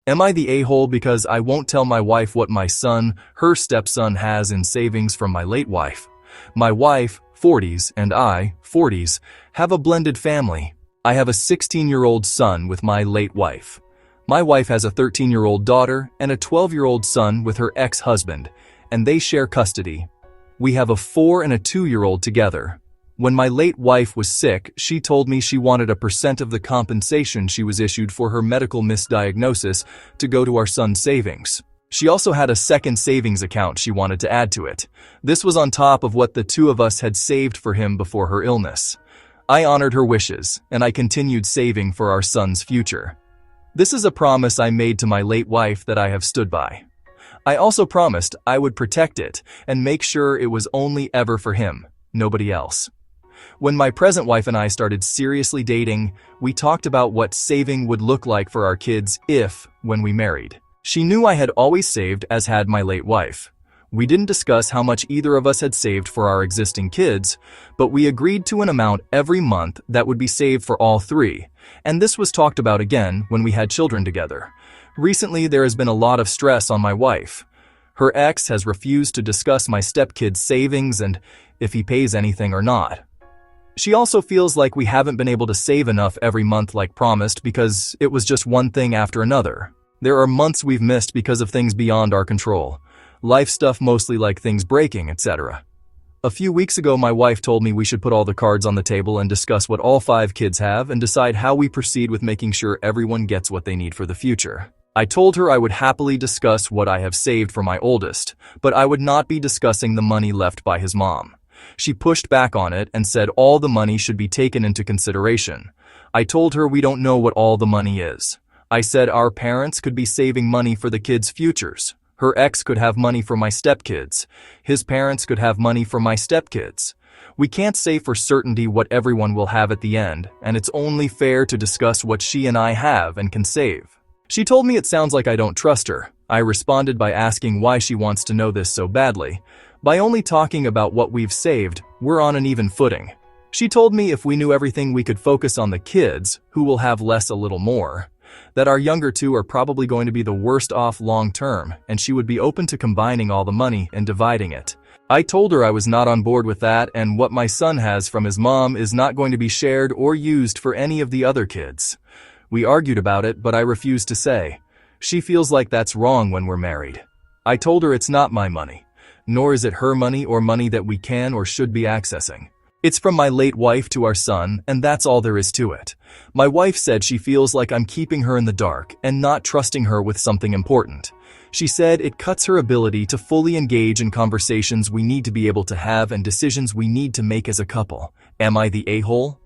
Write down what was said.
Am I the a-hole because I won't tell my wife what my son, her stepson, has in savings from my late wife? My wife, 40s, and I, 40s, have a blended family. I have a 16-year-old son with my late wife. My wife has a 13-year-old daughter and a 12-year-old son with her ex-husband, and they share custody. We have a 4 and a 2-year-old together. When my late wife was sick, she told me she wanted a percent of the compensation she was issued for her medical misdiagnosis to go to our son's savings. She also had a second savings account she wanted to add to it. This was on top of what the two of us had saved for him before her illness. I honored her wishes, and I continued saving for our son's future. This is a promise I made to my late wife that I have stood by. I also promised I would protect it and make sure it was only ever for him, nobody else. When my present wife and I started seriously dating, we talked about what saving would look like for our kids when we married. She knew I had always saved, as had my late wife. We didn't discuss how much either of us had saved for our existing kids, but we agreed to an amount every month that would be saved for all three, and this was talked about again when we had children together. Recently, there has been a lot of stress on my wife. Her ex has refused to discuss my stepkid's savings and if he pays anything or not. She also feels like we haven't been able to save enough every month like promised because it was just one thing after another. There are months we've missed because of things beyond our control. Life stuff, mostly like things breaking, etc. A few weeks ago, my wife told me we should put all the cards on the table and discuss what all 5 kids have and decide how we proceed with making sure everyone gets what they need for the future. I told her I would happily discuss what I have saved for my oldest, but I would not be discussing the money left by his mom. She pushed back on it and said all the money should be taken into consideration. I told her we don't know what all the money is. I said our parents could be saving money for the kids' futures. Her ex could have money for my stepkids. His parents could have money for my stepkids. We can't say for certainty what everyone will have at the end, and it's only fair to discuss what she and I have and can save. She told me it sounds like I don't trust her. I responded by asking why she wants to know this so badly. By only talking about what we've saved, we're on an even footing. She told me if we knew everything we could focus on the kids, who will have less a little more. That our younger two are probably going to be the worst off long term, and she would be open to combining all the money and dividing it. I told her I was not on board with that, and what my son has from his mom is not going to be shared or used for any of the other kids. We argued about it, but I refused to say. She feels like that's wrong when we're married. I told her it's not my money, nor is it her money or money that we can or should be accessing. It's from my late wife to our son, and that's all there is to it. My wife said she feels like I'm keeping her in the dark and not trusting her with something important. She said it cuts her ability to fully engage in conversations we need to be able to have and decisions we need to make as a couple. Am I the a-hole?